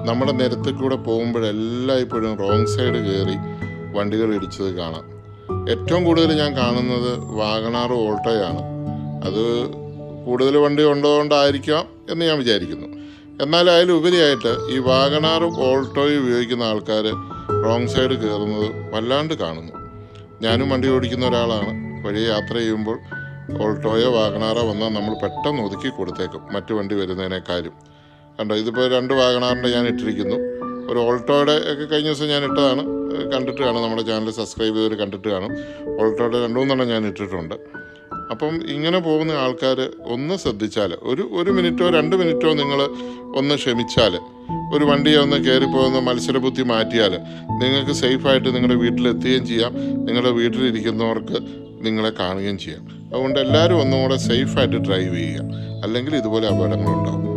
നമ്മുടെ നിരത്തിൽ കൂടെ പോകുമ്പോഴെല്ലായ്പ്പോഴും റോങ് സൈഡ് കയറി വണ്ടികൾ ഇടിച്ചത് കാണാം. ഏറ്റവും കൂടുതൽ ഞാൻ കാണുന്നത് വാഗണാർ ഓൾട്ടോയാണ്. അത് കൂടുതൽ വണ്ടി ഉള്ളതുകൊണ്ടായിരിക്കാം എന്ന് ഞാൻ വിചാരിക്കുന്നു. എന്നാൽ അതിലുപരിയായിട്ട് ഈ വാഗണാറും ഓൾട്ടോയും ഉപയോഗിക്കുന്ന ആൾക്കാർ റോങ് സൈഡ് കയറുന്നത് വല്ലാണ്ട് കാണുന്നു. ഞാനും വണ്ടി ഓടിക്കുന്ന ഒരാളാണ്. വഴി യാത്ര ചെയ്യുമ്പോൾ ഓൾട്ടോയോ വാഗണാറോ വന്നാൽ നമ്മൾ പെട്ടെന്ന് ഒതുക്കി കൊടുത്തേക്കും മറ്റു വണ്ടി വരുന്നതിനേക്കാളും. കണ്ടോ, ഇതിപ്പോൾ 2 വാഗണാറിൻ്റെ ഞാൻ ഇട്ടിരിക്കുന്നു. ഒരു ഓൾട്ടോയുടെ ഒക്കെ കഴിഞ്ഞ ദിവസം ഞാൻ ഇട്ടതാണ്, കണ്ടിട്ട് കാണും. നമ്മുടെ ചാനൽ സബ്സ്ക്രൈബ് ചെയ്തവർ കണ്ടിട്ട് കാണും. ഓൾട്ടോയുടെ 2-3 ഞാൻ ഇട്ടിട്ടുണ്ട്. അപ്പം ഇങ്ങനെ പോകുന്ന ആൾക്കാർ ഒന്ന് ശ്രദ്ധിച്ചാൽ, ഒരു മിനിറ്റോ 2 മിനിറ്റോ നിങ്ങൾ ഒന്ന് ക്ഷമിച്ചാൽ, ഒരു വണ്ടിയെ ഒന്ന് കയറിപ്പോകുന്ന മത്സരബുദ്ധി മാറ്റിയാൽ നിങ്ങൾക്ക് സേഫായിട്ട് നിങ്ങളുടെ വീട്ടിലെത്തുകയും ചെയ്യാം. നിങ്ങളുടെ വീട്ടിലിരിക്കുന്നവർക്ക് നിങ്ങളെ കാണുകയും ചെയ്യാം. അതുകൊണ്ട് എല്ലാവരും ഒന്നും കൂടെ സേഫായിട്ട് ഡ്രൈവ് ചെയ്യുക, അല്ലെങ്കിൽ ഇതുപോലെ അപകടങ്ങളുണ്ടാകും.